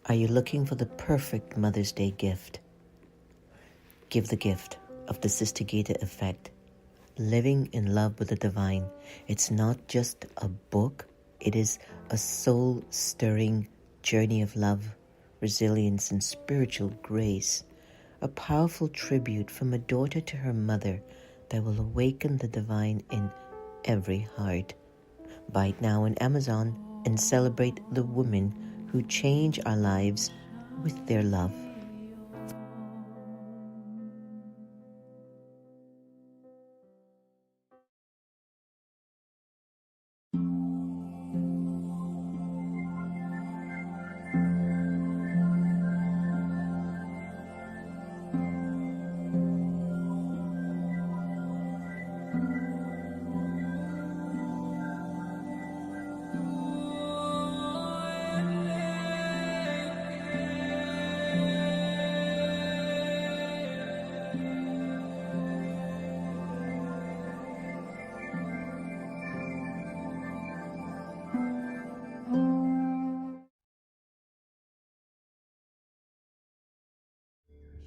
Are you looking for the perfect Mother's Day gift? Give the gift of the Sister Gita effect. Living in love with the divine. It's not just a book. It is a soul-stirring journey of love, resilience, and spiritual grace. A powerful tribute from a daughter to her mother that will awaken the divine in every heart. Buy it now on Amazon and celebrate the women who change our lives with their love.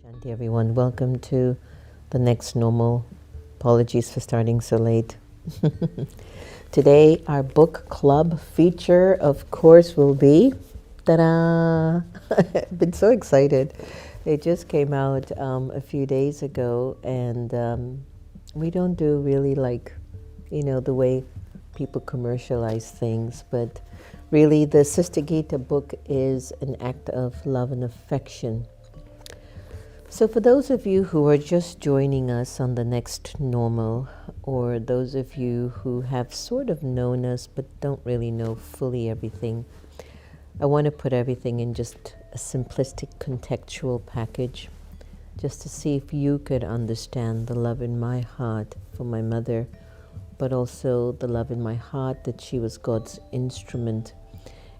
Shanti, everyone. Welcome to the next normal. Apologies for starting so late. Today, our book club feature, of course, will be, ta-da! I've been so excited. It just came out a few days ago, and we don't do really like, the way people commercialize things, but really the Sister Gita book is an act of love and affection. So for those of you who are just joining us on the next normal, or those of you who have sort of known us but don't really know fully everything, I want to put everything in just a simplistic contextual package, just to see if you could understand the love in my heart for my mother, but also the love in my heart that she was God's instrument.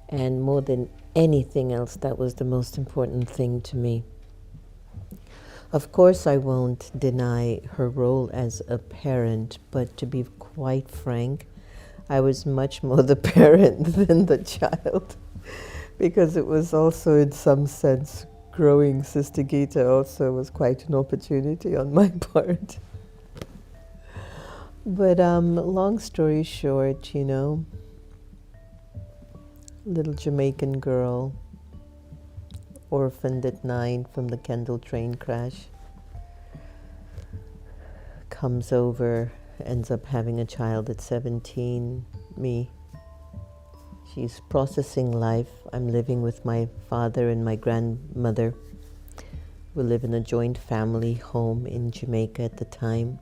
And more than anything else, that was the most important thing to me. Of course, I won't deny her role as a parent, but to be quite frank, I was much more the parent than the child, because it was also, in some sense, growing Sister Gita also was quite an opportunity on my part. But long story short, little Jamaican girl, orphaned at 9 from the Kendall train crash, comes over, ends up having a child at 17, me. She's processing life. I'm living with my father and my grandmother. We live in a joint family home in Jamaica at the time.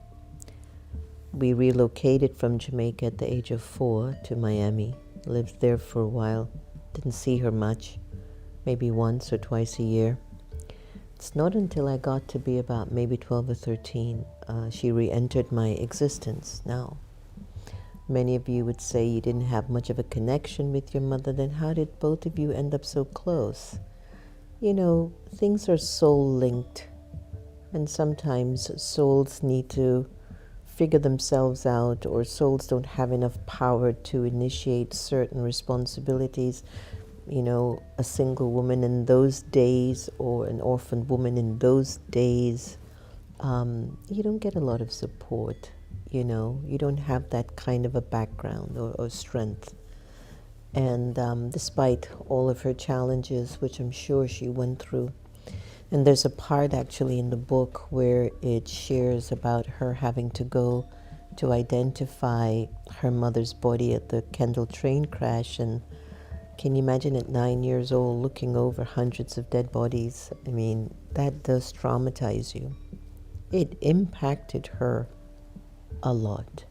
We relocated from Jamaica at the age of 4 to Miami. Lived there for a while. Didn't see her much. Maybe once or twice a year. It's not until I got to be about maybe 12 or 13, she re-entered my existence. Now, many of you would say you didn't have much of a connection with your mother, then how did both of you end up so close? Things are soul linked, and sometimes souls need to figure themselves out, or souls don't have enough power to initiate certain responsibilities. A single woman in those days, or an orphaned woman in those days, you don't get a lot of support. You don't have that kind of a background or strength. And despite all of her challenges, which I'm sure she went through, and there's a part actually in the book where it shares about her having to go to identify her mother's body at the Kendall train crash. And can you imagine at 9 years old looking over hundreds of dead bodies? I mean, that does traumatize you. It impacted her a lot.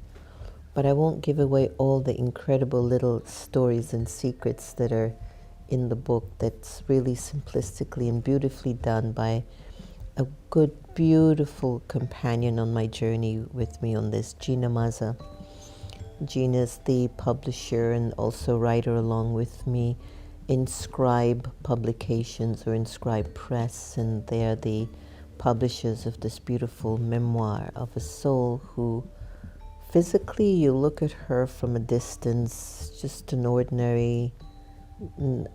But I won't give away all the incredible little stories and secrets that are in the book. That's really simplistically and beautifully done by a good, beautiful companion on my journey with me on this, Gina Maza. Gina's the publisher and also writer along with me in Scribe Publications or in Scribe Press, and they're the publishers of this beautiful memoir of a soul who physically you look at her from a distance, just an ordinary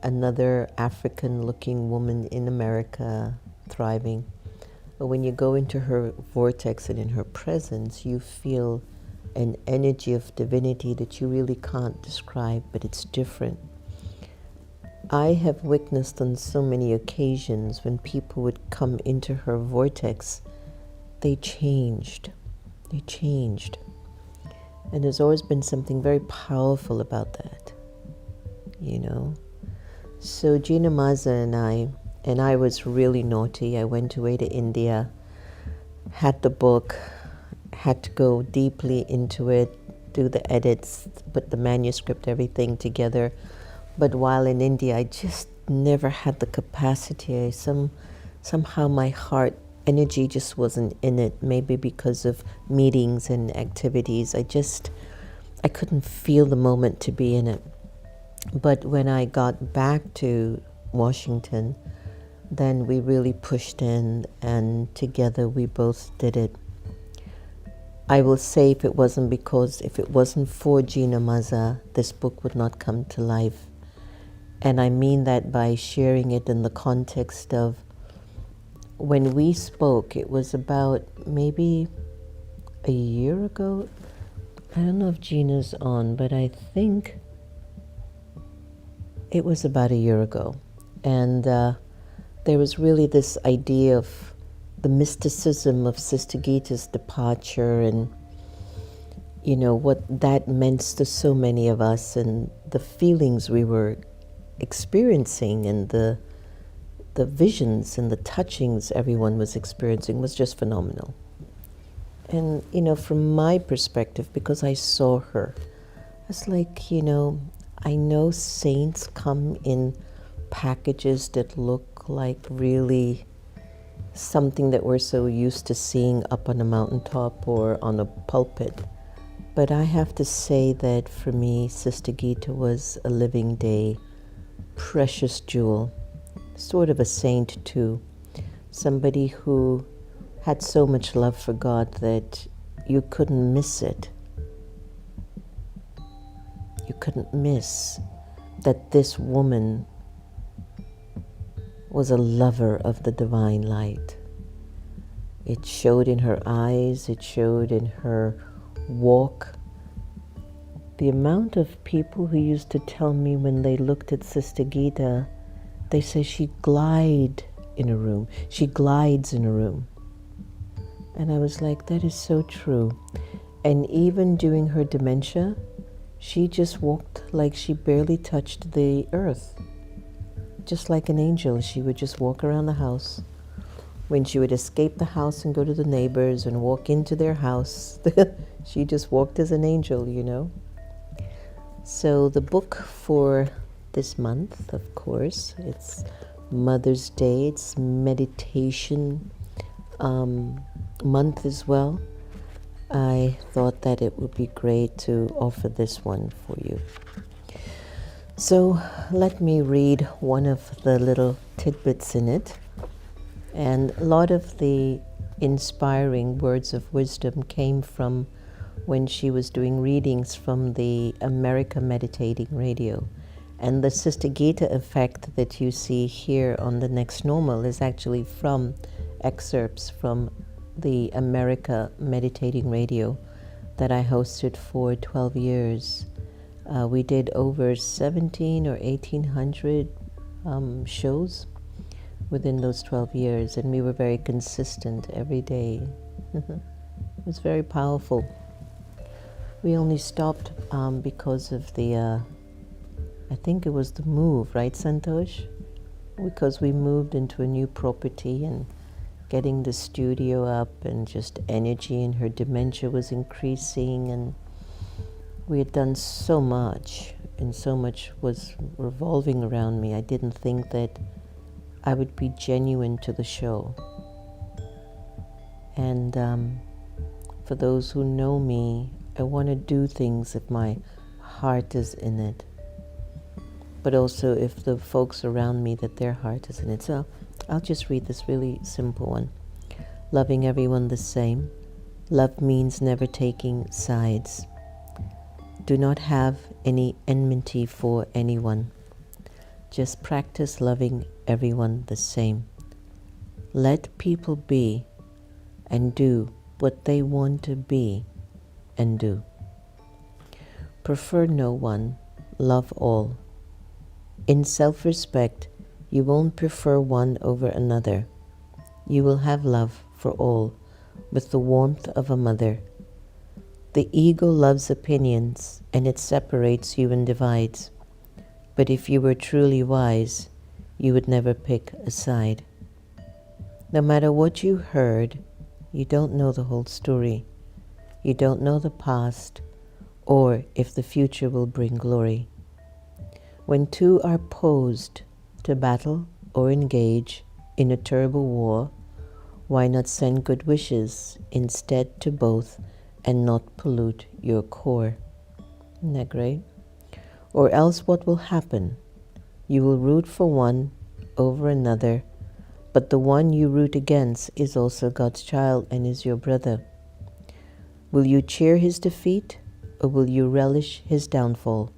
another African-looking woman in America thriving. But when you go into her vortex and in her presence, you feel an energy of divinity that you really can't describe, but it's different. I have witnessed on so many occasions when people would come into her vortex, they changed. They changed. And there's always been something very powerful about that, you know. So Gina Maza and I was really naughty. I went away to India, had the book, had to go deeply into it, do the edits, put the manuscript, everything together. But while in India, I just never had the capacity. Somehow my heart energy just wasn't in it, maybe because of meetings and activities. I couldn't feel the moment to be in it. But when I got back to Washington, then we really pushed in, and together we both did it. I will say if it wasn't for Gina Maza, this book would not come to life. And I mean that by sharing it in the context of when we spoke, it was about maybe a year ago. I don't know if Gina's on, but I think it was about a year ago. And there was really this idea of the mysticism of Sister Gita's departure and, you know, what that meant to so many of us and the feelings we were experiencing and the visions and the touchings everyone was experiencing was just phenomenal. And, you know, from my perspective, because I saw her, it's like, you know, I know saints come in packages that look like really something that we're so used to seeing up on a mountaintop or on a pulpit. But I have to say that for me, Sister Gita was a living day, precious jewel, sort of a saint too. Somebody who had so much love for God that you couldn't miss it. You couldn't miss that this woman was a lover of the divine light. It showed in her eyes, it showed in her walk. The amount of people who used to tell me when they looked at Sister Gita, they say she glides in a room. And I was like, that is so true. And even during her dementia, she just walked like she barely touched the earth. Just like an angel, she would just walk around the house. When she would escape the house and go to the neighbors and walk into their house, she just walked as an angel, you know. So the book for this month, of course, it's Mother's Day, it's meditation month as well. I thought that it would be great to offer this one for you. So let me read one of the little tidbits in it. And a lot of the inspiring words of wisdom came from when she was doing readings from the America Meditating Radio. And the Sister Gita effect that you see here on the Next Normal is actually from excerpts from the America Meditating Radio that I hosted for 12 years. We did over 17 or 1800 shows within those 12 years, and we were very consistent every day. It was very powerful. We only stopped because of the, I think it was the move, right, Santosh? Because we moved into a new property and getting the studio up, and just energy in her dementia was increasing, and we had done so much, and so much was revolving around me. I didn't think that I would be genuine to the show. And for those who know me, I want to do things if my heart is in it, but also if the folks around me, that their heart is in it. So I'll just read this really simple one. Loving everyone the same. Love means never taking sides. Do not have any enmity for anyone. Just practice loving everyone the same. Let people be and do what they want to be and do. Prefer no one, love all. In self-respect, you won't prefer one over another. You will have love for all with the warmth of a mother. The ego loves opinions, and it separates you and divides. But if you were truly wise, you would never pick a side. No matter what you heard, you don't know the whole story. You don't know the past, or if the future will bring glory. When two are posed to battle or engage in a terrible war, why not send good wishes instead to both and not pollute your core? Isn't that great? Or else what will happen? You will root for one over another, but the one you root against is also God's child and is your brother. Will you cheer his defeat, or will you relish his downfall?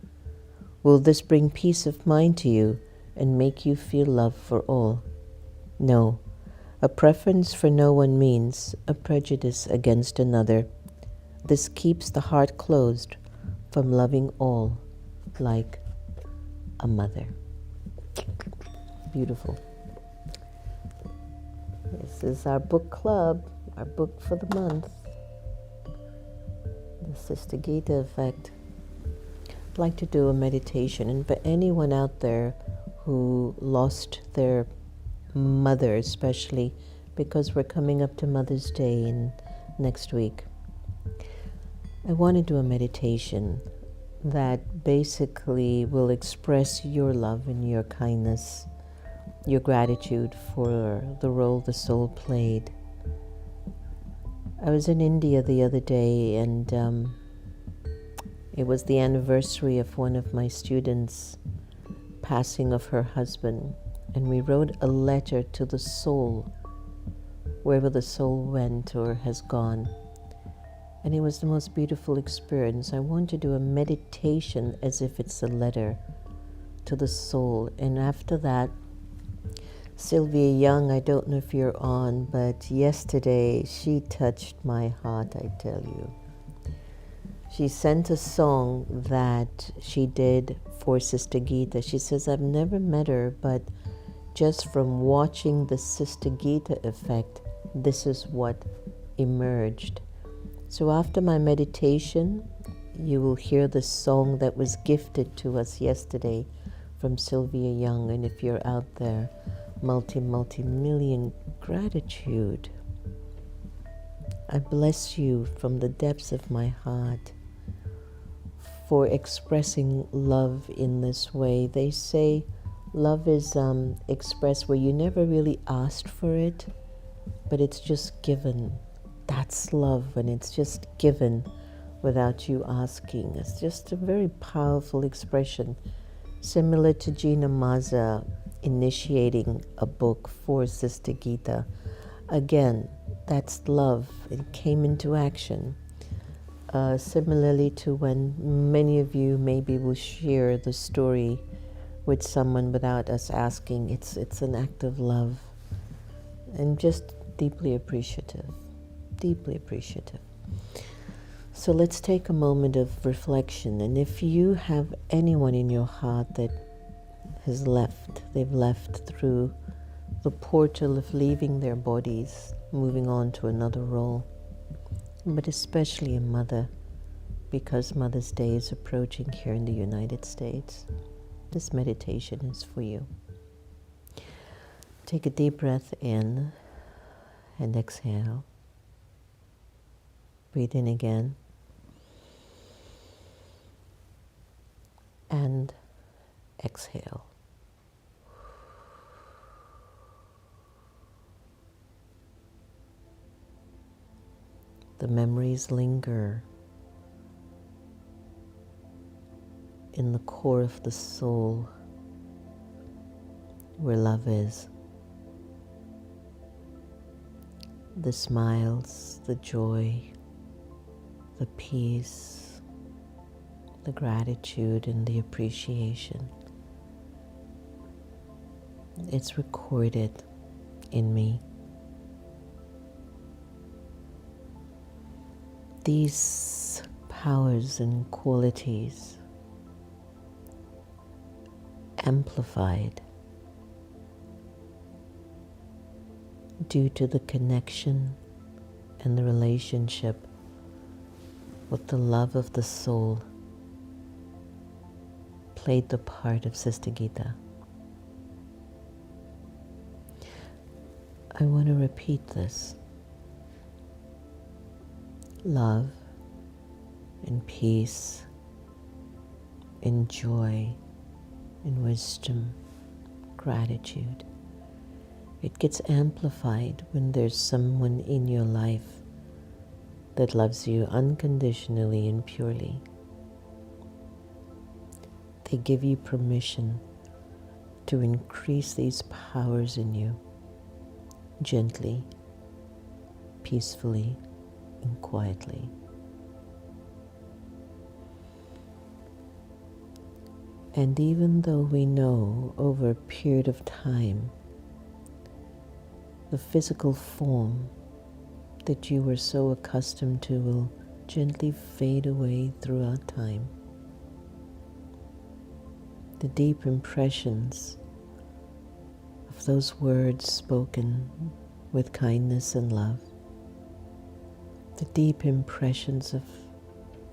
Will this bring peace of mind to you and make you feel love for all? No, a preference for no one means a prejudice against another. This keeps the heart closed from loving all like a mother. Beautiful. This is our book club, our book for the month, the Sister Gita Effect. I'd like to do a meditation, and for anyone out there who lost their mother, especially because we're coming up to Mother's Day in next week, I want to do a meditation that basically will express your love and your kindness, your gratitude for the role the soul played. I was in India the other day, and it was the anniversary of one of my students' passing of her husband, and we wrote a letter to the soul, wherever the soul went or has gone. And it was the most beautiful experience. I want to do a meditation as if it's a letter to the soul. And after that, Sylvia Young, I don't know if you're on, but yesterday she touched my heart, I tell you. She sent a song that she did for Sister Gita. She says, I've never met her, but just from watching the Sister Gita effect, this is what emerged. So after my meditation, you will hear the song that was gifted to us yesterday from Sylvia Young. And if you're out there, multi-million gratitude. I bless you from the depths of my heart for expressing love in this way. They say love is expressed where you never really asked for it, but it's just given. That's love, when it's just given without you asking. It's just a very powerful expression, similar to Gina Maza initiating a book for Sister Gita. Again, that's love. It came into action. Similarly to when many of you maybe will share the story with someone without us asking. It's an act of love, and just deeply appreciative. Deeply appreciative. So let's take a moment of reflection. And if you have anyone in your heart that has left, they've left through the portal of leaving their bodies, moving on to another role, but especially a mother, because Mother's Day is approaching here in the United States, this meditation is for you. Take a deep breath in and exhale. Breathe in again and exhale. The memories linger in the core of the soul, where love is. The smiles, the joy, the peace, the gratitude, and the appreciation. It's recorded in me. These powers and qualities amplified due to the connection and the relationship with the love of the soul played the part of Sister Gita. I want to repeat this. Love and peace and joy and wisdom, gratitude. It gets amplified when there's someone in your life that loves you unconditionally and purely. They give you permission to increase these powers in you gently, peacefully, and quietly. And even though we know over a period of time the physical form that you were so accustomed to will gently fade away throughout time, the deep impressions of those words spoken with kindness and love, the deep impressions of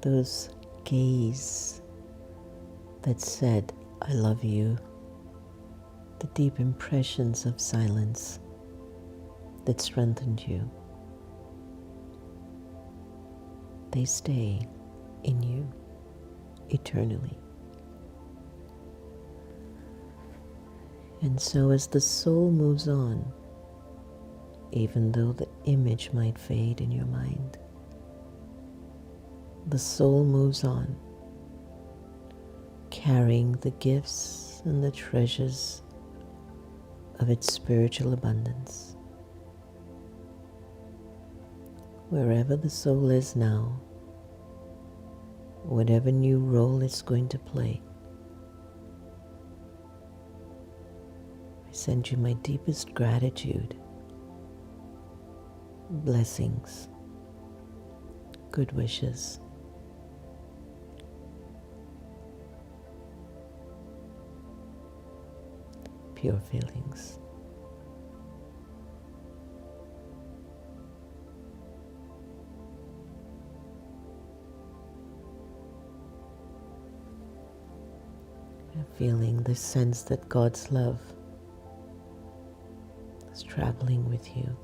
those gaze that said, I love you, the deep impressions of silence that strengthened you, they stay in you eternally. And so as the soul moves on, even though the image might fade in your mind, the soul moves on, carrying the gifts and the treasures of its spiritual abundance. Wherever the soul is now, whatever new role it's going to play, I send you my deepest gratitude, blessings, good wishes. Pure feelings. And feeling the sense that God's love is traveling with you,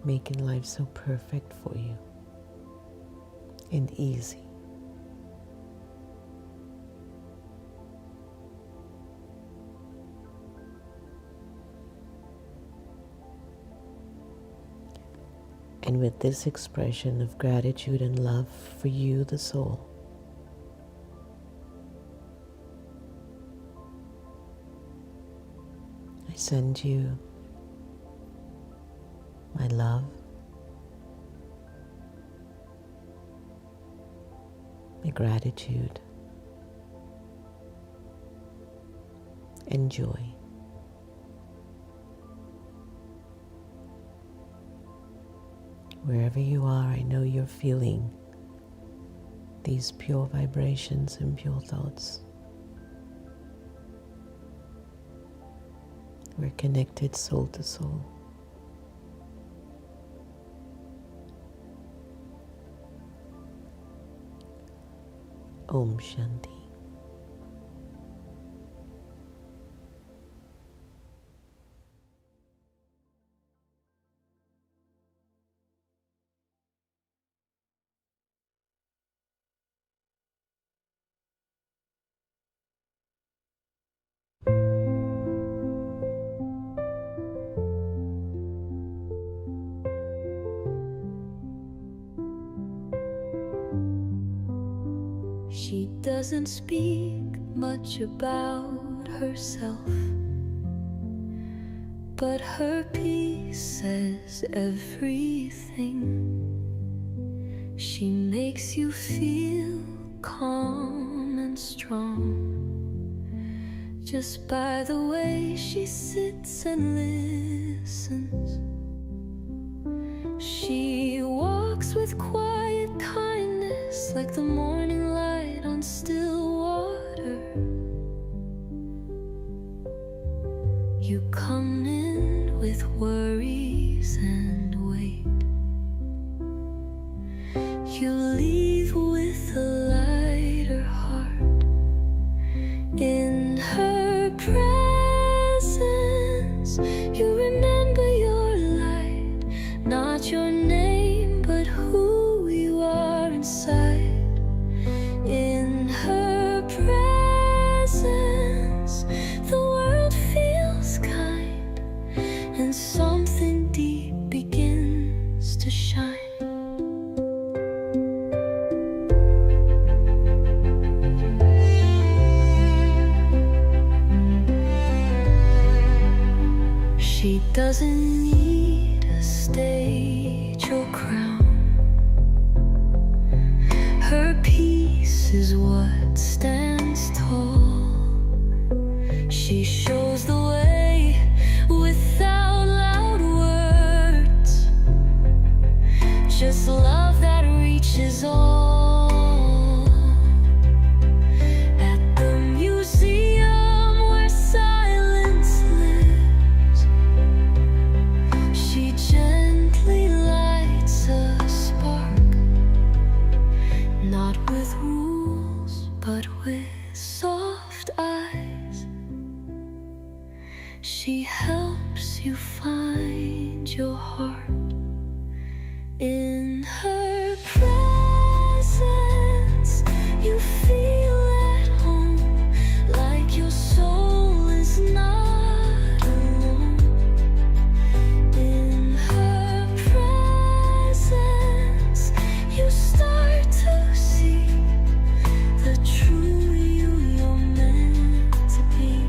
making life so perfect for you and easy. And with this expression of gratitude and love for you, the soul, I send you my love, my gratitude, and joy. Wherever you are, I know you're feeling these pure vibrations and pure thoughts. We're connected soul to soul. Om Shanti. She doesn't speak much about herself, but her peace says everything. She makes you feel calm and strong, just by the way she sits and listens. She walks with quiet kindness, like the morning light on still water. You come in with worries and wait. You leave with a lighter heart. In her presence, you remember your light, not your name, but who you are inside. In her presence, the world feels kind, and something deep begins to shine. She doesn't need a stage or crown. Her peace is what stands tall. She shows the way without loud words, just love that reaches all. At the museum where silence lives, she gently lights a spark, not with rules, but with soft eyes. She helps you find your heart. In her presence, you feel at home, like your soul is not alone. In her presence, you start to see the true you you're meant to be.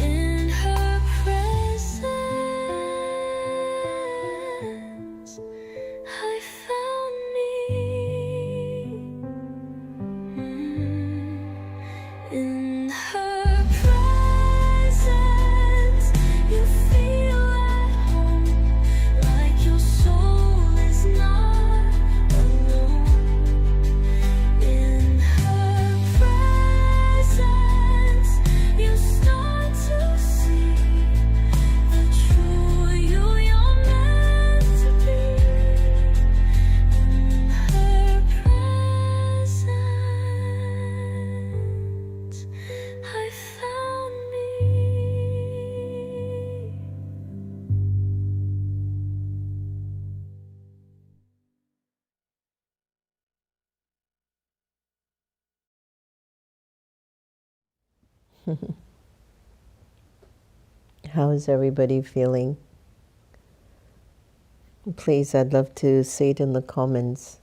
In her presence, I found me. In her presence, you feel at home, like your soul is not alone. In her presence, you start to see the true you you're meant to be. In her presence, I found me. How is everybody feeling? Please, I'd love to see it in the comments.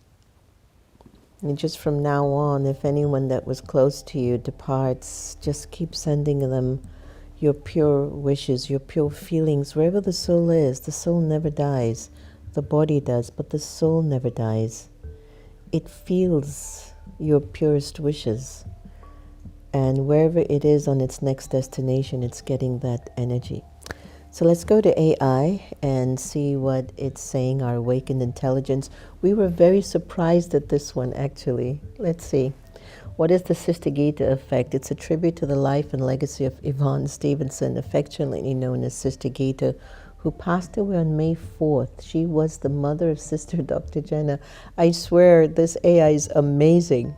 And just from now on, if anyone that was close to you departs, just keep sending them your pure wishes, your pure feelings. Wherever the soul is, the soul never dies. The body does, but the soul never dies. It feels your purest wishes. And wherever it is on its next destination, it's getting that energy. So let's go to AI and see what it's saying, our awakened intelligence. We were very surprised at this one, actually. Let's see. What is the Sister Gita effect? It's a tribute to the life and legacy of Yvonne Stevenson, affectionately known as Sister Gita, who passed away on May 4th. She was the mother of Sister Dr. Jenna. I swear, this AI is amazing.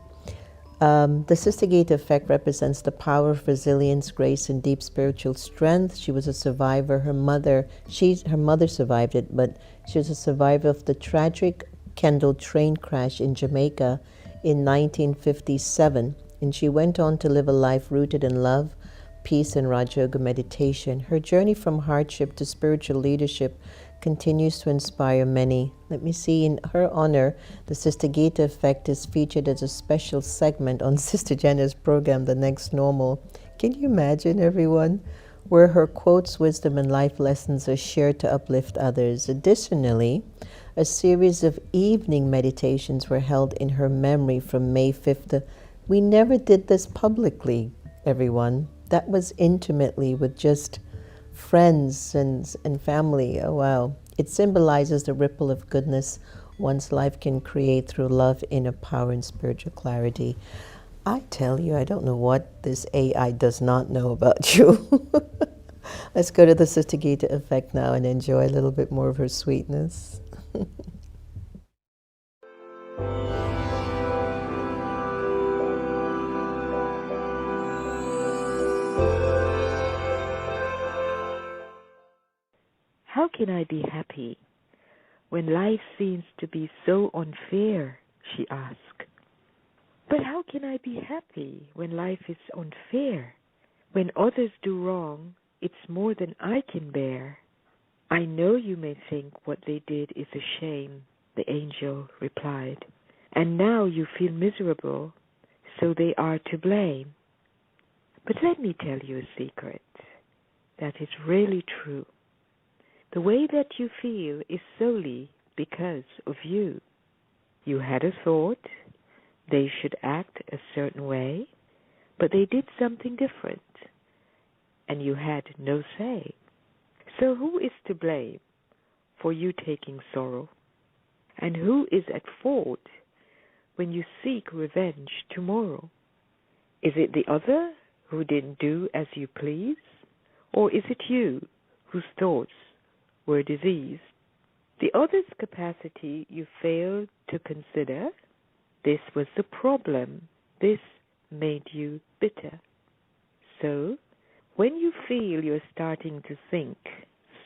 The Sister Gita effect represents the power of resilience, grace, and deep spiritual strength. She was a survivor. Her mother survived it, but she was a survivor of the tragic Kendall train crash in Jamaica in 1957. And she went on to live a life rooted in love, peace, and Raja Yoga meditation. Her journey from hardship to spiritual leadership continues to inspire many. Let me see, in her honor, the Sister Gita effect is featured as a special segment on Sister Jenna's program, The Next Normal. Can you imagine, everyone? Where her quotes, wisdom, and life lessons are shared to uplift others. Additionally, a series of evening meditations were held in her memory from May 5th We never did this publicly, everyone. That was intimately with just friends and family. Oh, wow. It symbolizes the ripple of goodness one's life can create through love, inner power, and spiritual clarity. I tell you, I don't know what this AI does not know about you. Let's go to the Sister Gita effect now and enjoy a little bit more of her sweetness. How can I be happy when life seems to be so unfair? She asked. But how can I be happy when life is unfair? When others do wrong, it's more than I can bear. I know you may think what they did is a shame, the angel replied. And now you feel miserable, so they are to blame. But let me tell you a secret that is really true. The way that you feel is solely because of you. You had a thought, they should act a certain way, but they did something different, and you had no say. So who is to blame for you taking sorrow? And who is at fault when you seek revenge tomorrow? Is it the other who didn't do as you please? Or is it you whose thoughts were diseased? The other's capacity you failed to consider. This was the problem. This made you bitter. So, when you feel you're starting to think,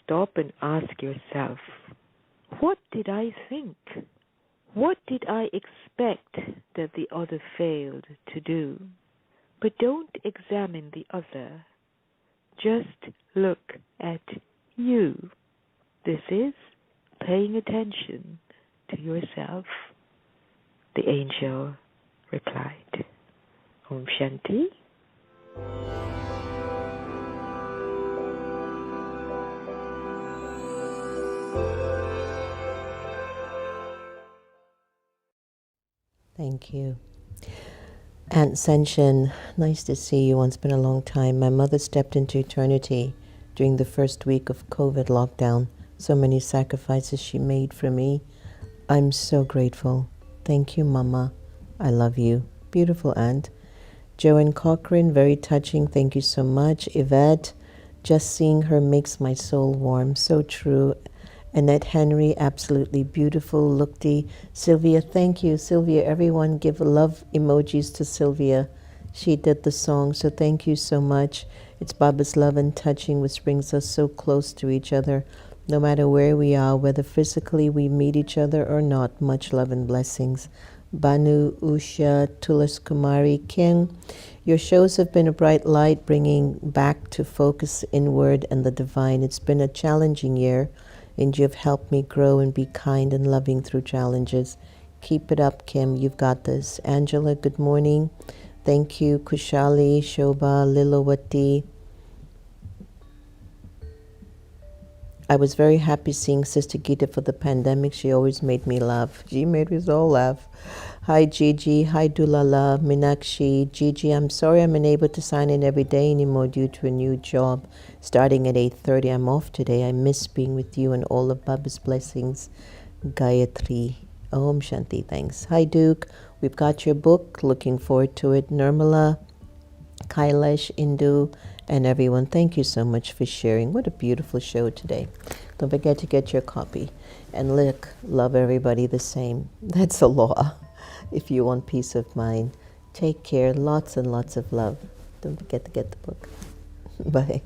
stop and ask yourself, what did I think? What did I expect that the other failed to do? But don't examine the other. Just look at you. This is paying attention to yourself. The angel replied. Om Shanti. Thank you. Aunt Senshin, nice to see you. It's been a long time. My mother stepped into eternity during the first week of COVID lockdown. So many sacrifices she made for me. I'm so grateful. Thank you, Mama. I love you. Beautiful aunt. Joanne Cochran, very touching. Thank you so much. Yvette, just seeing her makes my soul warm. So true. Annette Henry, absolutely beautiful. Lookty. Sylvia, thank you. Sylvia, everyone give love emojis to Sylvia. She did the song, so thank you so much. It's Baba's love and touching which brings us so close to each other. No matter where we are, whether physically we meet each other or not, much love and blessings. Banu, Usha, Tulas Kumari, King, your shows have been a bright light, bringing back to focus inward and the divine. It's been a challenging year, and you've helped me grow and be kind and loving through challenges. Keep it up, Kim. You've got this. Angela, good morning. Thank you. Kushali, Shobha, Lilawati. I was very happy seeing Sister Gita for the pandemic. She always made me laugh. She made us all laugh. Hi, Gigi. Hi, Dulala, Minakshi. Gigi, I'm sorry I'm unable to sign in every day anymore due to a new job. Starting at 8:30, I'm off today. I miss being with you and all of Baba's blessings. Gayatri. Om Shanti, thanks. Hi, Duke. We've got your book. Looking forward to it. Nirmala, Kailash, Indu, and everyone, thank you so much for sharing. What a beautiful show today. Don't forget to get your copy. And look, love everybody the same. That's a law. If you want peace of mind, take care. Lots and lots of love. Don't forget to get the book. Bye.